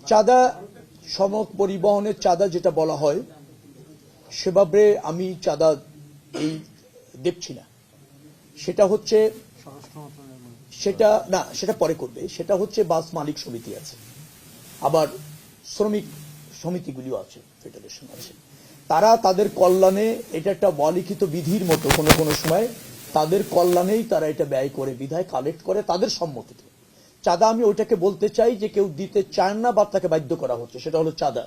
চাঁদা সড়ক পরিবহনের চাঁদা যেটা বলা হয় সেভাবে আমি চাঁদা এই দেখছি না। সেটা হচ্ছে সেটা পরে করবে। সেটা হচ্ছে বাস মালিক সমিতি আছে, আবার শ্রমিক সমিতিগুলিও আছে, ফেডারেশন আছে। তারা তাদের কল্যাণে, এটা একটা অলিখিত বিধির মতো কোনো কোনো সময় তাদের কল্যাণেই তারা এটা ব্যয় করে, বিধায় কালেক্ট করে তাদের সম্মতিতে। চাঁদা আমি ওইটাকে বলতে চাই যে কেউ দিতে চান না বা তাকে বাধ্য করা হচ্ছে, সেটা হলো চাঁদা।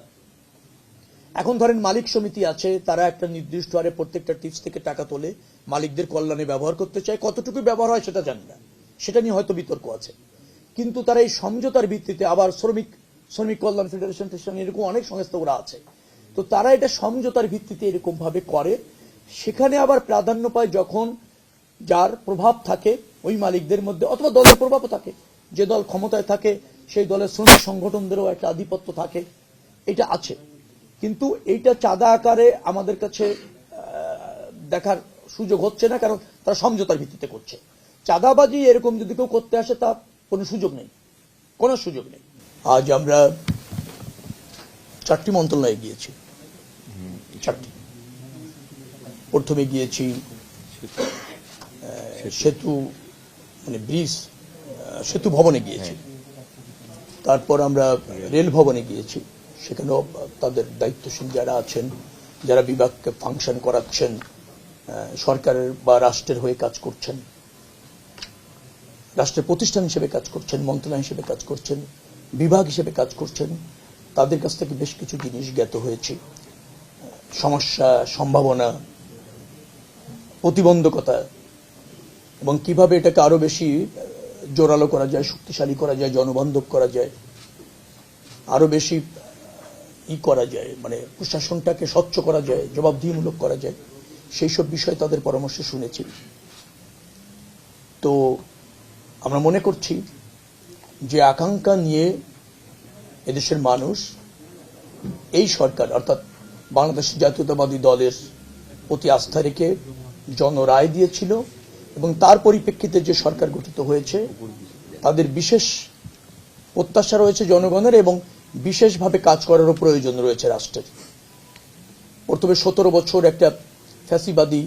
এখন ধরেন মালিক সমিতি আছে, তারা একটা নির্দিষ্ট হারে প্রত্যেকটা টিপস থেকে টাকা তোলে, মালিকদের কল্যাণে ব্যবহার করতে চায়। কতটুকু ব্যবহার হয় সেটা জানি না, সেটা নিয়ে হয়তো বিতর্ক আছে। কিন্তু তারা এই সমঝোতার ভিত্তিতে, আবার শ্রমিক কল্যাণ ফেডারেশন এরকম অনেক সংস্থা ওরা আছে, তো তারা এটা সমঝোতার ভিত্তিতে এরকম ভাবে করে। সেখানে আবার প্রাধান্য পায় যখন যার প্রভাব থাকে ওই মালিকদের মধ্যে, অথবা দলের প্রভাবও থাকে, যে দল ক্ষমতায় থাকে সেই দলের শ্রমিক সংগঠনদেরও একটা আধিপত্য থাকে, এটা আছে। কিন্তু এইটা চাঁদা আকারে আমাদের কাছে দেখার সুযোগ হচ্ছে না, কারণ তারা সমঝোতার ভিত্তিতে করছে। চাঁদাবাজি এরকম যদি কেউ করতে আসে তার কোনো সুযোগ নেই, কোনো সুযোগ নেই। আজ আমরা 4টি মন্ত্রণালয়ে গিয়েছি, 4টি। প্রথমে গিয়েছি সেতু ব্রিজ সেতু ভবনে গিয়েছি, তারপর আমরা রেল ভবনে গিয়েছি। সেখানেও তাদের দায়িত্বশীল যারা আছেন, যারা বিভাগকে ফাংশন করাচ্ছেন, সরকারের বা রাষ্ট্রের হয়ে কাজ করছেন, রাষ্ট্রের প্রতিষ্ঠান হিসেবে কাজ করছেন, মন্ত্রণালয় হিসেবে কাজ করছেন, বিভাগ হিসেবে কাজ করছেন, তাদের কাছ থেকে বেশ কিছু জিনিস জ্ঞাত হয়েছে। সমস্যা, সম্ভাবনা, প্রতিবন্ধকতা, এবং কিভাবে এটাকে আরো বেশি জোরালো করা যায়, শক্তিশালী করা যায়, জনবান্ধব করা যায়, আরো বেশি করা যায়, প্রশাসনটাকে স্বচ্ছ করা যায়, জবাবদিহিমূলক করা যায়, সেই সব বিষয়ে তাদের পরামর্শ শুনেছি। তো আমরা মনে করছি যে আকাঙ্ক্ষা নিয়ে এদেশের মানুষ এই সরকার, অর্থাৎ বাংলাদেশ জাতীয়তাবাদী দলের প্রতি আস্থা রেখে জনরায় দিয়েছিল, এবং তার পরিপ্রেক্ষিতে যে সরকার গঠিত হয়েছে তাদের বিশেষ প্রত্যাশা রয়েছে জনগণের, এবং বিশেষভাবে কাজ করারও প্রয়োজন রয়েছে রাষ্ট্রের। প্রথমে 17 বছর একটা ফ্যাসিবাদী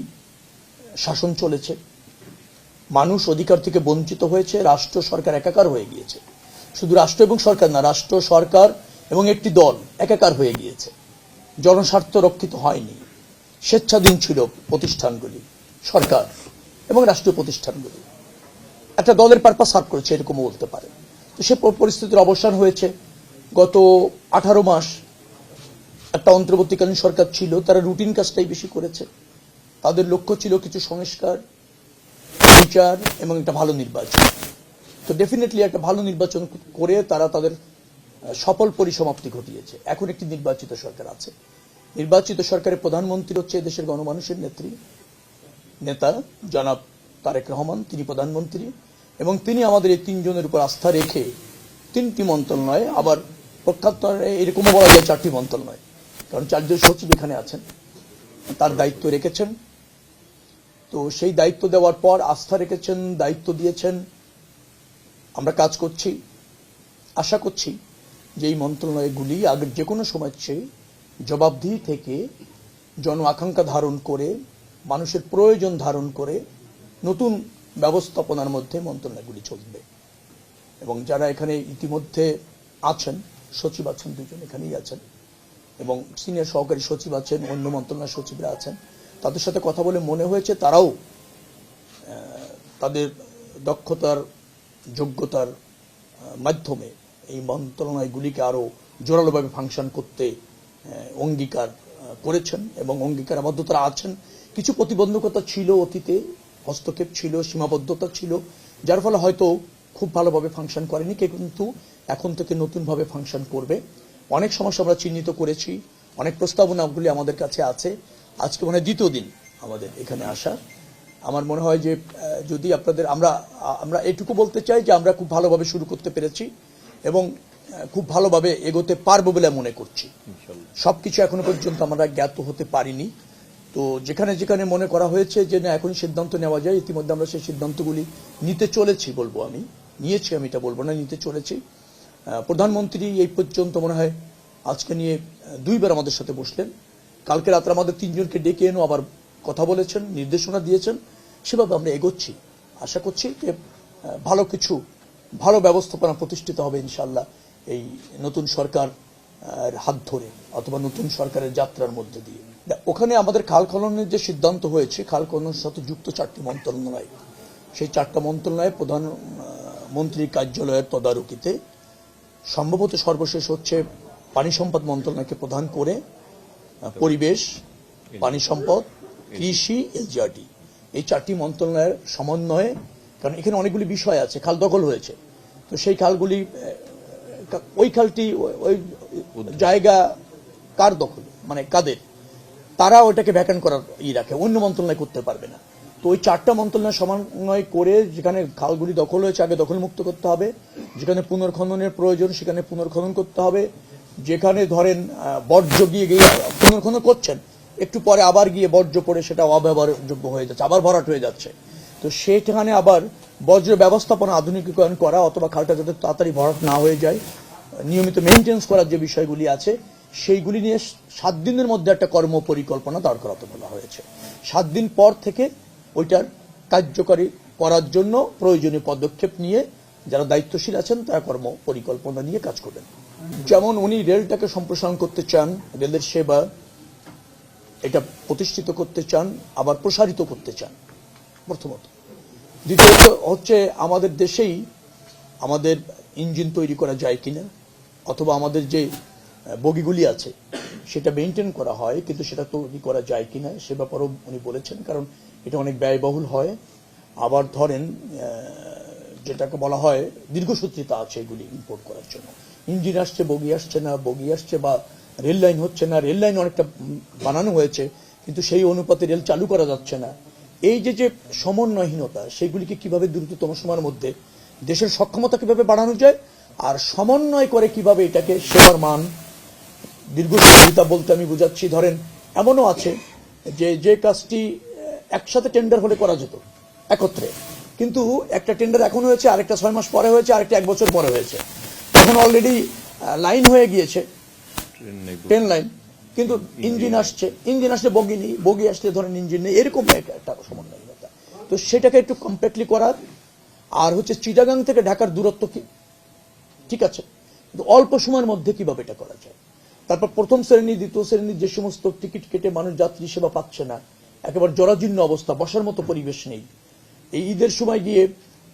শাসন চলেছে, মানুষ অধিকার থেকে বঞ্চিত হয়েছে, রাষ্ট্র সরকার একাকার হয়ে গিয়েছে। শুধু রাষ্ট্র এবং সরকার না, রাষ্ট্র সরকার এবং একটি দল একাকার হয়ে গিয়েছে, জনস্বার্থ রক্ষিত হয়নি। স্বেচ্ছাধীন ছিল প্রতিষ্ঠানগুলি, সরকার এবং রাষ্ট্রীয় প্রতিষ্ঠানগুলি, একটা দলের পারপাস সার্ভ করেছে এরকম বলতে পারে। তো সে পরিস্থিতির অবসান হয়েছে। গত 18 মাস একটা অন্তর্বর্তীকালীন সরকার ছিল, তারা রুটিন কাজটাই বেশি করেছে। তাদের লক্ষ্য ছিল কিছু সংস্কার, বিচার এবং একটা ভালো নির্বাচন। তো ডেফিনেটলি একটা ভালো নির্বাচন করে তারা তাদের সফল পরিসমাপ্তি ঘটিয়েছে। এখন একটি নির্বাচিত সরকার আছে। নির্বাচিত সরকারের প্রধানমন্ত্রী হচ্ছে দেশের গণমানুষের নেতা জনাব তারেক রহমান, তিনি প্রধানমন্ত্রী, এবং তিনি আমাদের এই 3 জনের উপর আস্থা রেখে 3টি মন্ত্রণালয়, আবার প্রখ্যাত এরকমও বলা যায় 4টি মন্ত্রণালয়, কারণ 4 জন সচিব এখানে আছেন, তার দায়িত্ব রেখেছেন। তো সেই দায়িত্ব দেওয়ার পর আস্থা রেখেছেন, দায়িত্ব দিয়েছেন, আমরা কাজ করছি। আশা করছি যে এই মন্ত্রণালয়গুলি আগের যে কোনো সময় চেয়ে জবাবদিহি থেকে জন আকাঙ্ক্ষা ধারণ করে, মানুষের প্রয়োজন ধারণ করে নতুন ব্যবস্থাপনার মধ্যে মন্ত্রণালয়গুলি চলবে। এবং যারা এখানে ইতিমধ্যে আছেন, সচিব আছেন 2 জন এখানেই আছেন, এবং সিনিয়র সহকারী সচিব আছেন, অন্য মন্ত্রণালয়ের সচিবরা আছেন, তাদের সাথে কথা বলে মনে হয়েছে তারাও তাদের দক্ষতার, যোগ্যতার মাধ্যমে এই মন্ত্রণালয়গুলিকে আরো জোরালোভাবে ফাংশন করতে অঙ্গীকার করেছেন, এবং অঙ্গীকারাবদ্ধতা আছেন। কিছু প্রতিবন্ধকতা ছিল, অতীতে হস্তক্ষেপ ছিল, সীমাবদ্ধতা ছিল, যার ফলে হয়তো খুব ভালোভাবে ফাংশন করেনি, কিন্তু এখন থেকে নতুনভাবে ফাংশন করবে। অনেক সমস্যা আমরা চিহ্নিত করেছি, অনেক প্রস্তাবনাগুলি আমাদের কাছে আছে। আজকে মনে হয় 2য় দিন আমাদের এখানে আসা। আমার মনে হয় যে যদি আপনাদের আমরা এটুকু বলতে চাই যে আমরা খুব ভালোভাবে শুরু করতে পেরেছি এবং খুব ভালোভাবে এগোতে পারবো বলে মনে করছি। সবকিছু এখনো পর্যন্ত আমরা জ্ঞাত হতে পারিনি। তো যেখানে যেখানে মনে করা হয়েছে যে না এখন সিদ্ধান্ত নেওয়া যায়, ইতিমধ্যে আমরা সেই সিদ্ধান্তগুলি নিতে চলেছি, বলবো আমি, নিয়েছি আমি, এটা বলবো না, নিতে চলেছি। প্রধানমন্ত্রী এই পর্যন্ত মনে হয় আজকে নিয়ে 2 বার আমাদের সাথে বসলেন। কালকে রাত্রে আমাদের 3 জনকে ডেকে এনে আবার কথা বলেছেন, নির্দেশনা দিয়েছেন। সেভাবে আমরা এগোচ্ছি, আশা করছি যে ভালো ব্যবস্থাপনা প্রতিষ্ঠিত হবে ইনশাআল্লাহ এই নতুন সরকার হাত ধরে অথবা নতুন সরকারের যাত্রার মধ্যে দিয়ে। ওখানে আমাদের খাল খননের যে সিদ্ধান্ত হয়েছে, খাল খননের সাথে যুক্ত 4টি মন্ত্রণালয়, সেই 4টা মন্ত্রণালয়ে প্রধানমন্ত্রীর কার্যালয়ের তদারকিতে সম্ভবত সর্বশেষ হচ্ছে পানি সম্পদ মন্ত্রণালয়কে প্রধান করে পরিবেশ, পানি সম্পদ, কৃষি, এলজিআরডি, এই 4টি মন্ত্রণালয়ের সমন্বয়ে, কারণ এখানে অনেকগুলি বিষয় আছে। খাল দখল হয়েছে, তো সেই খালগুলি, ওই খালটি ওই জায়গা কার দখল, মানে কাদের, তারা ওটাকে ভ্যাকান্ট করার রাখে, অন্য মন্ত্রণালয় করতে পারবে না। তো ওই 4টা মন্ত্রণালয় সমন্বয় করে যেখানে খালগুলি দখল হয়েছে আগে দখলমুক্ত করতে হবে, যেখানে পুনর্খননের প্রয়োজন সেখানে পুনর্খনন করতে হবে, যেখানে ধরেন বর্জ্য গিয়ে পুনর্খনন করছেন, একটু পরে আবার গিয়ে বর্জ্য পড়ে সেটা অব্যবহারযোগ্য হয়ে যাচ্ছে, আবার ভরাট হয়ে যাচ্ছে, তো সেখানে আবার বর্জ্য ব্যবস্থাপনা আধুনিকীকরণ করা অথবা খালটা যাতে তাড়াতাড়ি ভরাট না হয়ে যায়, নিয়মিত মেইনটেন্স করার যে বিষয়গুলি আছে সেইগুলি নিয়ে 7 দিনের মধ্যে একটা কর্ম পরিকল্পনা দাঁড় করাতে বলা হয়েছে। 7 দিন পর থেকে ওইটার কার্যকরী করার জন্য প্রয়োজনীয় পদক্ষেপ নিয়ে যারা দায়িত্বশীল আছেন তারা কর্ম পরিকল্পনা নিয়ে কাজ করবেন। যেমন উনি রেলটাকে সম্প্রসারণ করতে চান, রেলের সেবা এটা প্রতিষ্ঠিত করতে চান, আবার প্রসারিত করতে চান প্রথমত। দ্বিতীয়ত হচ্ছে আমাদের দেশেই আমাদের ইঞ্জিন তৈরি করা যায় কিনা, অথবা আমাদের যে বগিগুলি আছে সেটা মেনটেন করা হয় কিন্তু সেটা তৈরি করা যায় কিনা সে ব্যাপারেও উনি বলেছেন, কারণ এটা অনেক ব্যয়বহুল হয়। আবার ধরেন যেটাকে বলা হয় দীর্ঘসূত্রিতা আছে এগুলি ইম্পোর্ট করার জন্য, ইঞ্জিন আসছে বগি আসছে না, বগি আসছে বা রেল লাইন হচ্ছে না, রেল লাইন অনেকটা বানানো হয়েছে কিন্তু সেই অনুপাতে রেল চালু করা যাচ্ছে না। এই যে সমন্বয়হীনতা, সেগুলিকে কিভাবে দ্রুততম সময়ের মধ্যে দেশের সক্ষমতা কিভাবে বাড়ানো যায় আর সমন্বয় করে কিভাবে এটাকে সেবার মান, দীর্ঘসূত্রিতা বলতে আমি বুঝাচ্ছি, ধরেন এমনও আছে যে কাজটি একসাথে টেন্ডার হলে করা যেত একত্রে, কিন্তু একটা টেন্ডার এখন হয়েছে, আরেকটা 6 মাস পরে হয়েছে, আরেকটা 1 বছর পরে হয়েছে, তখন অলরেডি লাইন হয়ে গিয়েছে, ট্রেন লাইন, কিন্তু ইঞ্জিন আসছে বগি নেই, বগি আসলে ধরেন ইঞ্জিন নেই, এরকম একটা সমন্বয়হীনতা। তো সেটাকে একটু কমপ্লিটলি করার, আর হচ্ছে চিটাগাং থেকে ঢাকার দূরত্ব কি ঠিক আছে, কিন্তু অল্প সময়ের মধ্যে কিভাবে এটা করা যায়। তারপর প্রথম শ্রেণী দ্বিতীয় শ্রেণীর যে সমস্ত টিকিট কেটে মানুষ যাত্রী সেবা পাচ্ছে না, একেবারে জরাজীর্ণ অবস্থা, বসার মতো পরিবেশ নেই। এই ঈদের সময় গিয়ে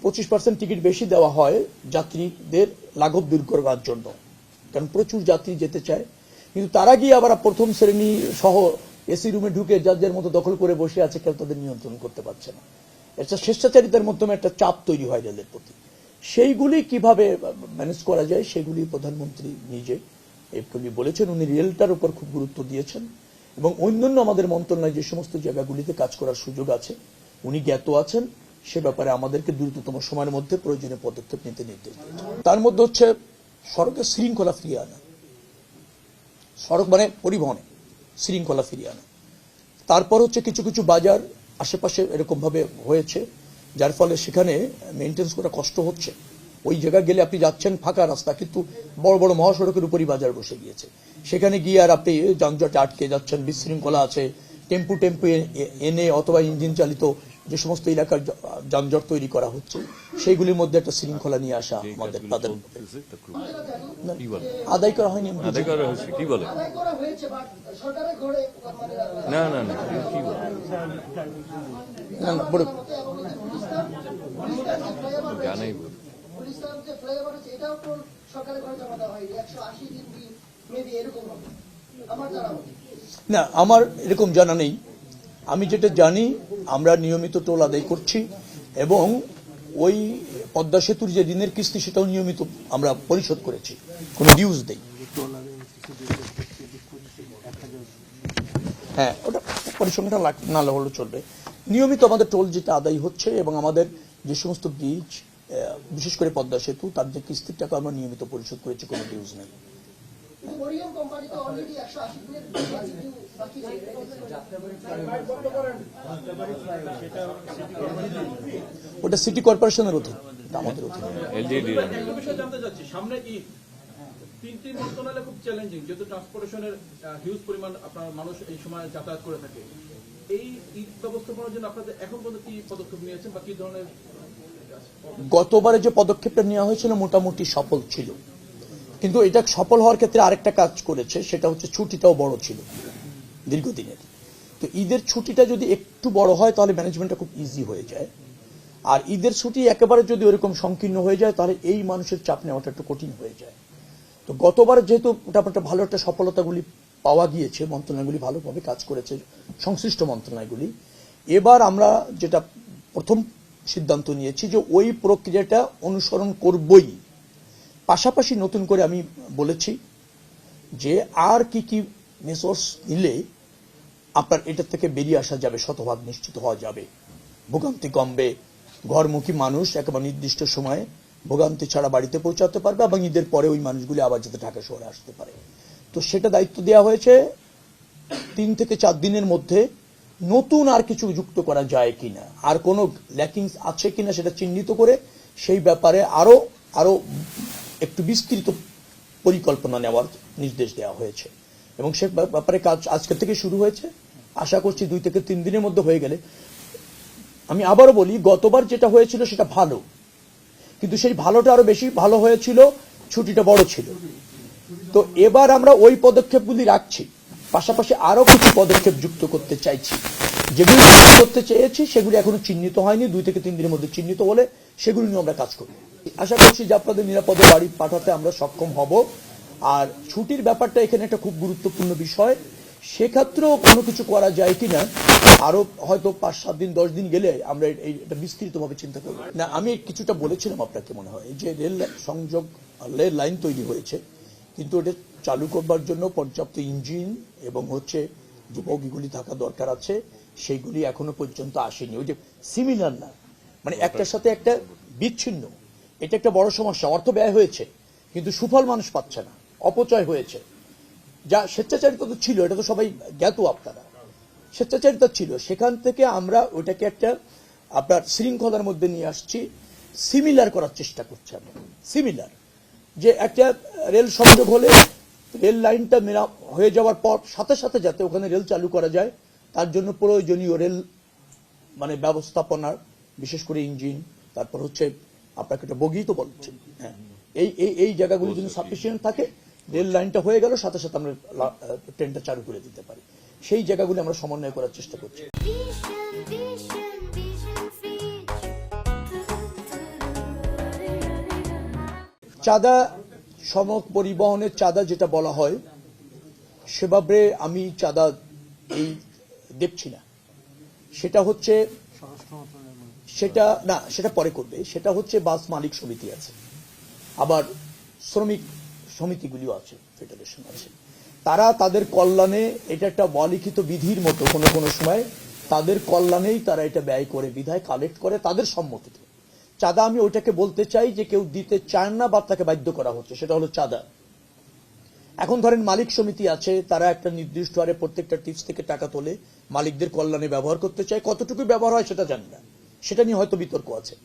25% টিকিট বেশি দেওয়া হয় যাত্রীদের লাঘব দূর করবার জন্য, কারণ প্রচুর যাত্রী যেতে চায়, কিন্তু তারা গিয়ে আবার প্রথম শ্রেণী সহ এসি রুমে ঢুকে যার মতো দখল করে বসে আছে, কেউ তাদের নিয়ন্ত্রণ করতে পারছে না। একটা স্বেচ্ছাচারিতার মাধ্যমে একটা চাপ তৈরি হয় রেলের প্রতি। সেইগুলি কিভাবে ম্যানেজ করা যায় সেগুলি প্রধানমন্ত্রী নিজে এগুলি বলেছেন। উনি রেলটার উপর খুব গুরুত্ব দিয়েছেন এবং অন্যান্য আমাদের মন্ত্রণালয় যে সমস্ত জায়গাগুলিতে কাজ করার সুযোগ আছে উনি জ্ঞাত আছেন, সে ব্যাপারে আমাদেরকে দ্রুততম সময়ের মধ্যে প্রয়োজনীয় পদক্ষেপ নিতে নির্দেশ দিয়েছেন। তার মধ্যে হচ্ছে সড়কের শৃঙ্খলা ফিরিয়ে আনা, সড়ক মানে পরিবহনে শৃঙ্খলা ফিরিয়ে আনা। তারপর হচ্ছে কিছু কিছু বাজার আশেপাশে এরকম ভাবে হয়েছে যার ফলে সেখানে মেইনটেন্স করা কষ্ট হচ্ছে। ওই জায়গায় গেলে আপনি যাচ্ছেন ফাঁকা রাস্তা, কিন্তু বড় বড় মহাসড়কের উপরই বাজার বসে গিয়েছে, সেখানে গিয়ে আর আপনি যানজটে আটকে যাচ্ছেন, বিশৃঙ্খলা আছে, টেম্পু এনে অথবা ইঞ্জিন চালিত যে সমস্ত এলাকার যানজট তৈরি করা হচ্ছে সেইগুলির মধ্যে একটা শৃঙ্খলা নিয়ে আসা আমাদের তাদের আদায় করা হয়নি। কি বলে না না না কি বলে জানাই না, আমার এরকম জানা নেই। আমি যেটা জানি আমরা নিয়মিত টোল আদায় করছি এবং ওই পদ্মা সেতুর যে ঋণের কিস্তি সেটাও নিয়মিত আমরা পরিশোধ করেছি, কোনো ডিউজ দেই। হ্যাঁ, ওটা পরিসংখ্যান না হলেও চলবে। নিয়মিত আমাদের টোল যেটা আদায় হচ্ছে এবং আমাদের যে সমস্ত ব্রিজ বিশেষ করে পদ্মা সেতু তার যে কিস্তির টাকা আমরা নিয়মিত পরিশোধ করেছি, কোনো ডিউজ নেই। ওটা সিটি কর্পোরেশনের অধীন, আমাদের অধীন। এলজিডি জানতে চাচ্ছি সামনে ঈদ তিনটি মন্ত্রণালয় খুব চ্যালেঞ্জিং, যেহেতু ট্রান্সপোর্টেশনের হিউজ পরিমাণ আপনার মানুষ এই সময় যাতায়াত করে থাকে। এই ঈদ ব্যবস্থাপনার জন্য আপনাদের এখন পর্যন্ত কি পদক্ষেপ নিয়েছেন বা কি ধরনের? গতবারে যে পদক্ষেপটা নেওয়া হয়েছিল মোটামুটি সফল ছিল, কিন্তু এটা সফল হওয়ার ক্ষেত্রে আরেকটা কাজ করেছে, সেটা হচ্ছে ছুটিটাও বড় ছিল দীর্ঘদিনের। তো ঈদের ছুটিটা যদি একটু বড় হয় তাহলে ম্যানেজমেন্টটা খুব ইজি হয়ে যায়, আর ঈদের ছুটি একেবারে যদি ওরকম সংকীর্ণ হয়ে যায় তাহলে এই মানুষের চাপ নেওয়াটা একটু কঠিন হয়ে যায়। তো গতবার যেহেতু মোটামুটি ভালো একটা সফলতাগুলি পাওয়া গিয়েছে, মন্ত্রণালয়গুলি ভালোভাবে কাজ করেছে, সংশ্লিষ্ট মন্ত্রণালয়গুলি, এবার আমরা যেটা প্রথম সিদ্ধান্ত নিয়েছি যে ওই প্রক্রিয়াটা অনুসরণ করবই। পাশাপাশি নতুন করে আমি বলেছি যে আর কি কি মেসর্স নিলে আপনার এটা থেকে বেরিয়ে আসা যাবে, শতভাগ নিশ্চিত হওয়া যাবে, ভোগান্তি কমবে, ঘরমুখী মানুষ একেবারে নির্দিষ্ট সময়ে ভোগান্তি ছাড়া বাড়িতে পৌঁছাতে পারবে এবং ঈদের পরে ওই মানুষগুলি আবার যাতে ঢাকা শহরে আসতে পারে। তো সেটা দায়িত্ব দেওয়া হয়েছে 3 থেকে 4 দিনের মধ্যে নতুন আর কিছু যুক্ত করা যায় কিনা, আর কোনো ল্যাকিংস আছে কিনা সেটা চিহ্নিত করে সেই ব্যাপারে আরো আরো একটু বিস্তৃত পরিকল্পনা নেওয়ার নির্দেশ দেওয়া হয়েছে এবং সে ব্যাপারে কাজ আজকে থেকে শুরু হয়েছে। আশা করছি 2 থেকে 3 দিনের মধ্যে হয়ে গেলে। আমি আবারও বলি, গতবার যেটা হয়েছিল সেটা ভালো, কিন্তু সেই ভালোটা আরো বেশি ভালো হয়েছিল, ছুটিটা বড় ছিল। তো এবার আমরা ওই পদক্ষেপগুলি রাখছি, পাশাপাশি আরো কিছু পদক্ষেপ যুক্ত করতে চাইছি। যেগুলি করতে চেয়েছি সেগুলি এখনো চিহ্নিত হয়নি, 2 থেকে 3 দিনের মধ্যে চিহ্নিত হলে সেগুলি নিয়ে আমরা কাজ করব। আশা করছি যে আপনাদের নিরাপদে বাড়ি পাঠাতে আমরা সক্ষম হব। আর ছুটির ব্যাপারটা এখানে একটা খুব গুরুত্বপূর্ণ বিষয়, সেক্ষেত্রেও কোনো কিছু করা যায় কিনা আরো হয়তো 5-7 দিন 10 দিন গেলে আমরা এটা বিস্তৃতভাবে চিন্তা করব। না, আমি কিছুটা বলেছিলাম আপনাকে মনে হয় যে রেল সংযোগ রেল লাইন তৈরি হয়েছে, কিন্তু এটা চালু করবার জন্য পর্যাপ্ত ইঞ্জিন এবং হচ্ছে যে বগিগুলি থাকা দরকার আছে সেইগুলি এখনো পর্যন্ত আসেনি। ওই যে সিমিলার না, মানে একটার সাথে একটা বিচ্ছিন্ন, এটা একটা বড় সমস্যা। অর্থ ব্যয় হয়েছে কিন্তু সুফল মানুষ পাচ্ছে না, অপচয় হয়েছে। যা স্বেচ্ছাচারিতা তো ছিল, এটা তো সবাই জ্ঞাত, আপনারা স্বেচ্ছাচারিতা ছিল, সেখান থেকে আমরা ওইটাকে একটা আপনার শৃঙ্খলার মধ্যে নিয়ে আসছি, সিমিলার করার চেষ্টা করছি আমরা। সিমিলার যে একটা রেল সংযোগ হলে রেল লাইনটা মেরা হয়ে যাওয়ার পর সাথে সাথে যাতে ওখানে রেল চালু করা যায়, তার জন্য প্রয়োজনীয় রেল মানে ব্যবস্থাপনার, বিশেষ করে ইঞ্জিন, তারপর হচ্ছে আপনাকে একটা বগি তো বলছে, হ্যাঁ, এই জায়গাগুলি যদি সাফিসিয়েন্ট থাকে, রেল লাইনটা হয়ে গেল, সাথে সাথে আমরা ট্রেনটা চালু করে দিতে পারি, সেই জায়গাগুলি আমরা সমন্বয় করার চেষ্টা করছি। চাঁদা, সড়ক পরিবহনের চাঁদা যেটা বলা হয়, সেভাবে আমি চাঁদা এই দেখছি না। সেটা হচ্ছে সেটা না, সেটা পরে করবে। সেটা হচ্ছে বাস মালিক সমিতি আছে, আবার শ্রমিক সমিতিগুলিও আছে, ফেডারেশন আছে, তারা তাদের কল্যাণে, এটা একটা অলিখিত বিধির মতো কোনো কোনো সময় তাদের কল্যাণেই তারা এটা ব্যয় করে, বিধায় কালেক্ট করে তাদের সম্মতিতে। চাঁদা আমি ওইটাকে বলতে চাই যে কেউ দিতে চান না বা তাকে বাধ্য করা হচ্ছে, সেটা হলো চাঁদা। এখন ধরেন মালিক সমিতি আছে, তারা একটা নির্দিষ্ট হারে প্রত্যেকটা টিপস থেকে টাকা তোলে, মালিকদের কল্যাণে ব্যবহার করতে চায়, কতটুকু ব্যবহার হয় সেটা জানি না, সেটা নিয়ে হয়তো বিতর্ক আছে।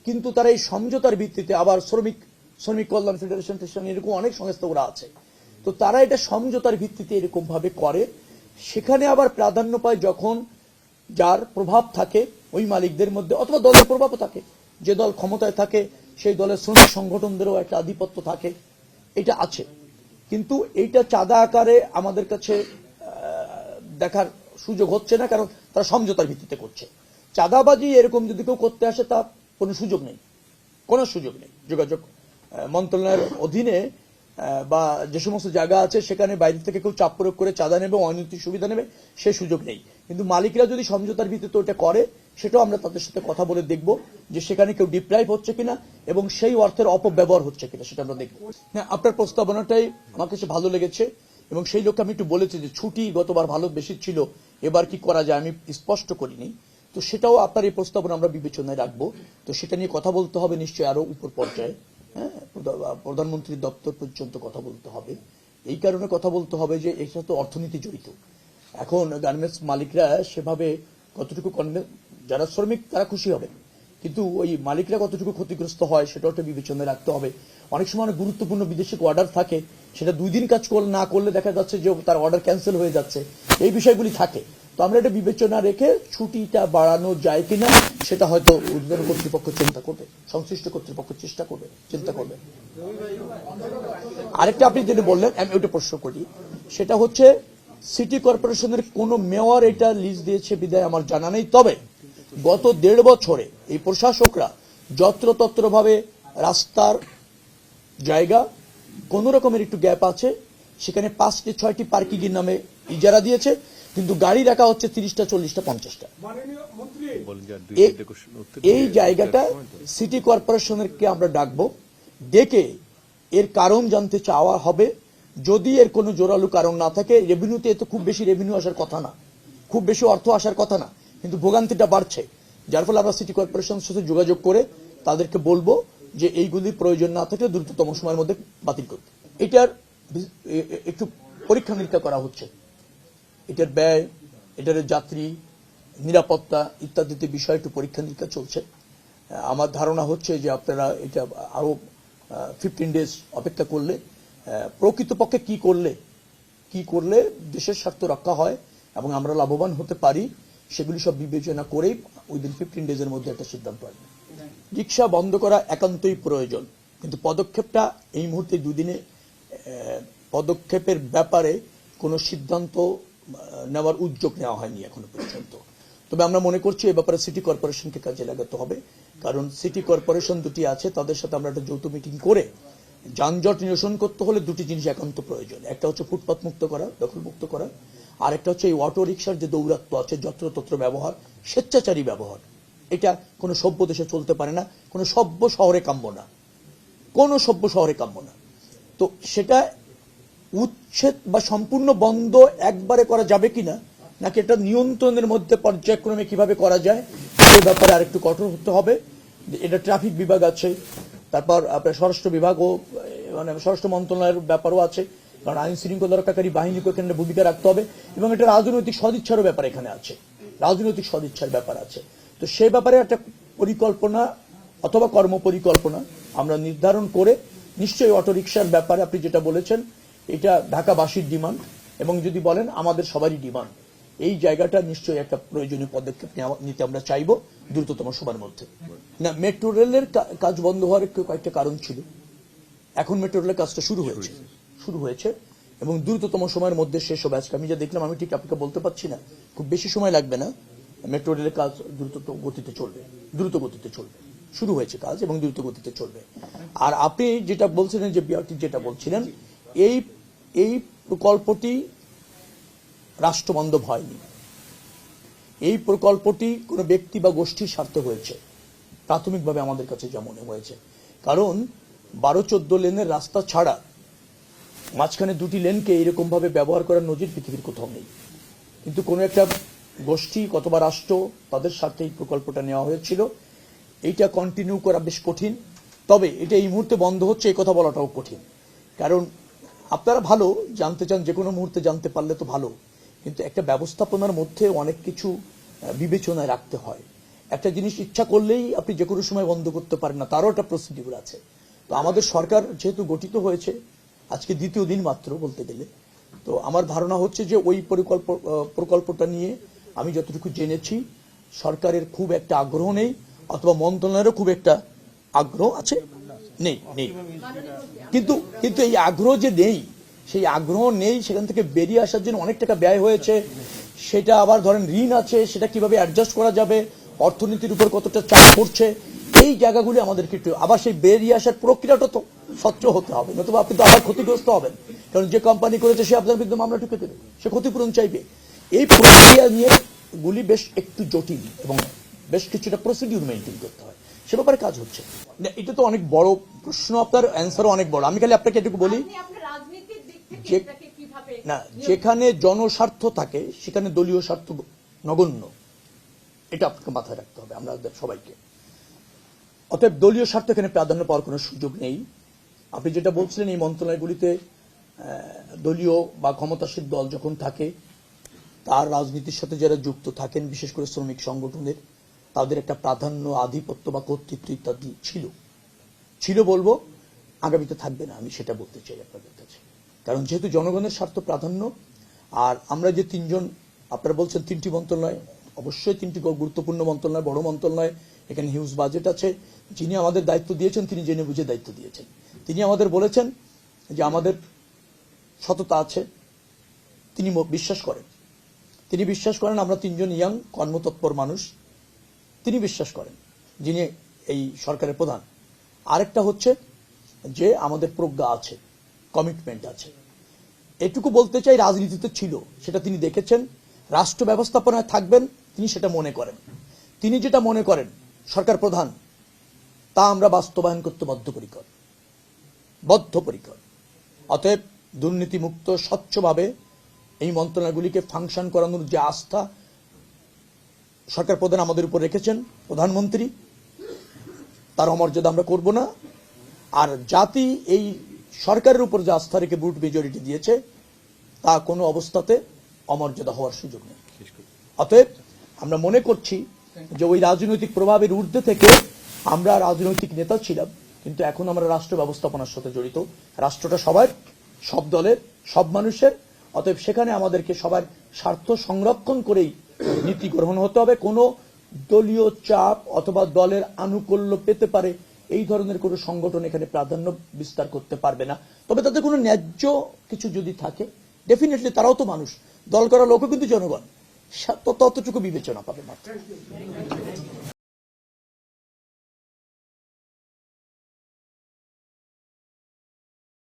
কিন্তু তারা এই সমঝোতার ভিত্তিতে, আবার শ্রমিক কল্যাণ ফেডারেশন এরকম অনেক সংস্থা ওরা আছে, তো তারা এটা সমঝোতার ভিত্তিতে এরকম ভাবে করে। সেখানে আবার প্রাধান্য পায় যখন যার প্রভাব থাকে ওই মালিকদের মধ্যে, অথবা দলের প্রভাবও থাকে, যে দল ক্ষমতায় থাকে সেই দলের শ্রমিক সংগঠনদেরও একটা আধিপত্য থাকে, এটা আছে। কিন্তু এইটা চাঁদা আকারে আমাদের কাছে দেখার সুযোগ হচ্ছে না, কারণ তারা সমঝোতার ভিত্তিতে করছে। চাঁদাবাজি এরকম যদি কেউ করতে আসে, তা কোনো সুযোগ নেই, কোনো সুযোগ নেই। যোগাযোগ মন্ত্রণালয়ের অধীনে বা যে সমস্ত জায়গা আছে সেখানে বাইরে থেকে কেউ চাপ প্রয়োগ করে চাঁদা নেবে, অনৈতিক সুবিধা নেবে, সে সুযোগ নেই। কিন্তু মালিকরা যদি সমঝোতার ভিত্তিতে ওটা করে, সেটাও আমরা তাদের সাথে কথা বলে দেখব যে সেখানে কেউ ডিপ্রাইভ হচ্ছে কিনা এবং সেই অর্থের অপব্যবহার হচ্ছে কিনা, সেটা আমরা দেখব। হ্যাঁ, আপনার প্রস্তাবনাটাই আমার কাছে ভালো লেগেছে এবং সেই লক্ষ্যে আমি একটু বলেছি যে ছুটি গতবার ভালো বেশি ছিল, এবার কি করা যায় আমি স্পষ্ট করিনি। তো সেটাও আপনার এই প্রস্তাবনা আমরা বিবেচনায় রাখবো। তো সেটা নিয়ে কথা বলতে হবে নিশ্চয়ই আরো উপর পর্যায়ে, হ্যাঁ, প্রধানমন্ত্রীর দপ্তর পর্যন্ত কথা বলতে হবে। এই কারণে কথা বলতে হবে যে এর সাথে অর্থনীতি জড়িত। এখন গার্মেন্টস মালিকরা সেভাবে কতটুকু, যারা শ্রমিক তারা খুশি হবে, কিন্তু ওই মালিকরা কতটুকু ক্ষতিগ্রস্ত হয় সেটাও একটা বিবেচনায় রাখতে হবে। অনেক সময় অনেক গুরুত্বপূর্ণ বিদেশি অর্ডার থাকে, সেটা 2 দিন কাজ না করলে দেখা যাচ্ছে যে তার অর্ডার ক্যান্সেল হয়ে যাচ্ছে, এই বিষয়গুলি থাকে। তো আমরা এটা বিবেচনা রেখে ছুটিটা বাড়ানো যায় কিনা সেটা হয়তো উদ্বোধন কর্তৃপক্ষ চিন্তা করবে, সংশ্লিষ্ট কর্তৃপক্ষ চিন্তা করবে। আরেকটা আপনি যেটা বললেন আমি ওইটা প্রশ্ন করি, সেটা হচ্ছে সিটি কর্পোরেশনের কোন মেয়র এটা লিজ দিয়েছে বিদায় আমার জানা নেই। তবে গত 1.5 বছরে এই প্রশাসকরা যত্রতত্র ভাবে রাস্তার জায়গা কোন রকমের একটু গ্যাপ আছে সেখানে 5-6টি পার্কিং এর নামে ইজারা দিয়েছে, কিন্তু গাড়ি রাখা হচ্ছে 30টা 40টা 50টা। এই জায়গাটা সিটি কর্পোরেশনকে আমরা ডাকবো, ডেকে এর কারণ জানতে চাওয়া হবে। যদি এর কোনো জোরালো কারণ না থাকে, রেভিনিউতে এত খুব বেশি রেভিনিউ আসার কথা না, খুব বেশি অর্থ আসার কথা না, কিন্তু ভোগান্তিটা বাড়ছে, যার ফলে আমরা সিটি কর্পোরেশনের সাথে যোগাযোগ করে তাদেরকে বলবো যে এইগুলির প্রয়োজন না থাকলে দ্রুততম সময়ের মধ্যে বাতিল করবে। এটার একটু পরীক্ষা নিরীক্ষা করা হচ্ছে, এটার ব্যয়, এটার যাত্রী নিরাপত্তা ইত্যাদিতে বিষয় একটু পরীক্ষা নিরীক্ষা চলছে। আমার ধারণা হচ্ছে যে আপনারা এটা আরো 15 ডেজ অপেক্ষা করলে প্রকৃতপক্ষে কি করলে দেশের স্বার্থ রক্ষা হয় এবং আমরা লাভবান হতে পারি সেগুলি সব বিবেচনা করেই উইদিন 15 ডেজের মধ্যে একটা সিদ্ধান্ত আসবে। রিক্সা বন্ধ করা একান্তই প্রয়োজন, কিন্তু পদক্ষেপটা এই মুহূর্তে 2 দিনে পদক্ষেপের ব্যাপারে কোনো সিদ্ধান্ত নেওয়ার উদ্যোগ নেওয়া হয়নি এখনো পর্যন্ত। তবে আমরা মনে করছি এ ব্যাপারে সিটি কর্পোরেশনকে কাজে লাগাতে হবে, কারণ সিটি কর্পোরেশন দুটি আছে, তাদের সাথে আমরা একটা যৌথ মিটিং করে যানজট নিরসন করতে হলে 2টি জিনিস একান্ত প্রয়োজন। একটা হচ্ছে ফুটপাত মুক্ত করা, দখল মুক্ত করা, আর একটা হচ্ছে এই অটো রিক্সার যে দৌরাত্ম আছে, যত্রতত্র ব্যবহার, স্বেচ্ছাচারী ব্যবহার, এটা কোনো সভ্য দেশে চলতে পারে না, কোনো সভ্য শহরে কাম্য না, কোনো সভ্য শহরে কাম্য না। তো সেটা উচ্ছেদ বা সম্পূর্ণ বন্ধ একবারে করা যাবে কিনা, নাকি এটা নিয়ন্ত্রণের মধ্যে পর্যায়ক্রমে কিভাবে করা যায় সে ব্যাপারে আরেকটু কঠোর হতে হবে। এটা ট্রাফিক বিভাগ আছে, তারপর আপনার স্বরাষ্ট্র বিভাগও মানে স্বরাষ্ট্র মন্ত্রণালয়ের ব্যাপারও আছে, কারণ আইন শৃঙ্খলা রক্ষাকারী বাহিনীকে এখানে ভূমিকা রাখতে হবে, এবং এটা রাজনৈতিক সদিচ্ছারও ব্যাপার এখানে আছে, রাজনৈতিক সদিচ্ছার ব্যাপার আছে। তো সে ব্যাপারে একটা পরিকল্পনা অথবা কর্মপরিকল্পনা আমরা নির্ধারণ করে, নিশ্চয়ই অটোরিকশার ব্যাপারে আপনি যেটা বলেছেন এটা ঢাকাবাসীর ডিমান্ড, এবং যদি বলেন আমাদের সবারই ডিমান্ড, এই জায়গাটা নিশ্চয়ই একটা প্রয়োজনীয় পদক্ষেপ নিতে আমরা চাইব দ্রুততম সময়ের মধ্যে। না, মেট্রো রেলের কাজ বন্ধ হওয়ার কয়েকটা কারণ ছিল, এখন মেট্রো রেলের কাজটা শুরু হয়েছে এবং দ্রুততম সময়ের মধ্যে শেষ হবে। আজকে আমি যা দেখলাম, আমি ঠিক আপনাকে বলতে পারছি না, খুব বেশি সময় লাগবে না, মেট্রো রেলের কাজ দ্রুত গতিতে চলবে, শুরু হয়েছে কাজ এবং দ্রুত গতিতে চলবে। আর আপনি যেটা বলছিলেন, যে বিআরটি যেটা বলছিলেন, এই প্রকল্পটি রাষ্ট্রবান্ধব হয়নি, এই প্রকল্পটি কোনো ব্যক্তি বা গোষ্ঠীর স্বার্থে হয়েছে প্রাথমিকভাবে আমাদের কাছে যা মনে হয়েছে। কারণ 12-14 লেনের রাস্তা ছাড়া মাঝখানে 2টি লেনকে এরকম ভাবে ব্যবহার করার নজির পৃথিবীর কোথাও নেই, কিন্তু কোনো একটা গোষ্ঠী অথবা রাষ্ট্র তাদের স্বার্থে এই প্রকল্পটা নেওয়া হয়েছিল। এইটা কন্টিনিউ করা বেশ কঠিন, তবে এটা এই মুহূর্তে বন্ধ হচ্ছে এই কথা বলাটাও কঠিন, কারণ আপনারা ভালো জানতে চান, যে কোনো মুহূর্তে জানতে পারলে তো ভালো, কিন্তু একটা ব্যবস্থাপনার মধ্যে অনেক কিছু বিবেচনায় রাখতে হয়। একটা জিনিস ইচ্ছা করলেই আপনি যে কোনো সময় বন্ধ করতে পারেন না, তারও একটা প্রসিডিউর আছে। তো আমাদের সরকার যেহেতু গঠিত হয়েছে আজকে 2য় দিন মাত্র বলতে গেলে, তো আমার ধারণা হচ্ছে যে ওই প্রকল্পটা নিয়ে আমি যতটুকু জেনেছি সরকারের খুব একটা আগ্রহ নেই, অথবা মন্ত্রণালয়েরও খুব একটা আগ্রহ আছে নেই। কিন্তু এই আগ্রহ যে নেই, সেই আগ্রহ নেই, সেখান থেকে বেরিয়ে আসার জন্য অনেক টাকা ব্যয় হয়েছে, সেটা আবার ধরেন ঋণ আছে, সেটা কিভাবে অ্যাডজাস্ট করা যাবে, অর্থনীতির উপর কতটা চাপ পড়ছে, এই জায়গাগুলি আমাদেরকে একটু আবার সেই বেরিয়ে আসার প্রক্রিয়াটা তো স্বচ্ছ হতে হবে, নতুবা আপনি তো আবার ক্ষতিগ্রস্ত হবেন, কারণ যে কোম্পানি করেছে সে আপনার বিরুদ্ধে মামলা ঠুকে দেবে, সে ক্ষতিপূরণ চাইবে। এই প্রক্রিয়া নিয়ে গুলি বেশ একটু জটিল এবং বেশ কিছুটা প্রসিডিউর মেনটেন করতে হয়, সে ব্যাপারে কাজ হচ্ছে। এটা তো অনেক বড় প্রশ্ন, আপনার অ্যান্সারও অনেক বড়। আমি খালি আপনাকে এটুকু বলি, না, যেখানে জনস্বার্থ থাকে সেখানে দলীয় স্বার্থ নগণ্য, এটা আপনাকে মাথায় রাখতে হবে আমাদের সবাইকে। অতএব দলীয় স্বার্থ এখানে প্রাধান্য পাওয়ার কোনো সুযোগ নেই। আপনি যেটা বলছিলেন, এই মন্ত্রণালয়গুলিতে দলীয় বা ক্ষমতাসীন দল যখন থাকে, তার রাজনীতির সাথে যারা যুক্ত থাকেন, বিশেষ করে শ্রমিক সংগঠনের তাদের একটা প্রাধান্য, আধিপত্য বা কর্তৃত্ব ইত্যাদি ছিল বলবো, আগামীতে থাকবে না, আমি সেটা বলতে চাই আপনাদের কাছে। কারণ যেহেতু জনগণের স্বার্থ প্রাধান্য, আর আমরা যে তিনজন, আপনারা বলছেন 3টি মন্ত্রণালয়, অবশ্যই 3টি গুরুত্বপূর্ণ মন্ত্রণালয়, বড় মন্ত্রণালয়, এখানে হিউজ বাজেট আছে। যিনি আমাদের দায়িত্ব দিয়েছেন তিনি জেনে বুঝে দায়িত্ব দিয়েছেন। তিনি আমাদের বলেছেন যে আমাদের সততা আছে, তিনি বিশ্বাস করেন আমরা 3জন ইয়াং কর্মতৎপর মানুষ, তিনি বিশ্বাস করেন, যিনি এই সরকারের প্রধান। আরেকটা হচ্ছে যে আমাদের প্রজ্ঞা আছে, কমিটমেন্ট আছে। এটুকু বলতে চাই, রাজনীতিতে ছিল, সেটা তিনি দেখেছেন। রাষ্ট্র ব্যবস্থাপনায় থাকবেন, তিনি সেটা মনে করেন। তিনি যেটা মনে করেন সরকার প্রধান, তা আমরা বাস্তবায়ন করতে বদ্ধপরিকর। অতএব দুর্নীতিমুক্ত স্বচ্ছভাবে এই মন্ত্রণালয়গুলিকে ফাংশন করানোর যে আস্থা সরকার প্রধান আমাদের উপর রেখেছেন, প্রধানমন্ত্রী, তার অমর্যাদা আমরা করব না। আর জাতি এই সরকারের উপর যে আস্থা রেখে ভোট মেজরিটি দিয়েছে, তা কোনো অবস্থাতে অমর্যাদা হওয়ার সুযোগ নেই। অতএব আমরা মনে করছি যে ওই রাজনৈতিক প্রভাবের ঊর্ধ্বে থেকে আমরা রাজনৈতিক নেতা ছিলাম, কিন্তু এখন আমরা রাষ্ট্র ব্যবস্থাপনার সাথে জড়িত। রাষ্ট্রটা সবার, সব দলের, সব মানুষের। অতএব সেখানে আমাদেরকে সবার স্বার্থ সংরক্ষণ করেই নীতি গ্রহণ হতে হবে। কোনো দলীয় চাপ অথবা দলের আনুকূল্য পেতে পারে এই ধরনের কোনো সংগঠন এখানে প্রাধান্য বিস্তার করতে পারবে না। তবে তাদের কোনো ন্যায্য কিছু যদি থাকে, ডেফিনেটলি তারাও তো মানুষ, দল করা লোকও কিন্তু জনগণ, ততটুকু বিবেচনা পাবে মাত্র।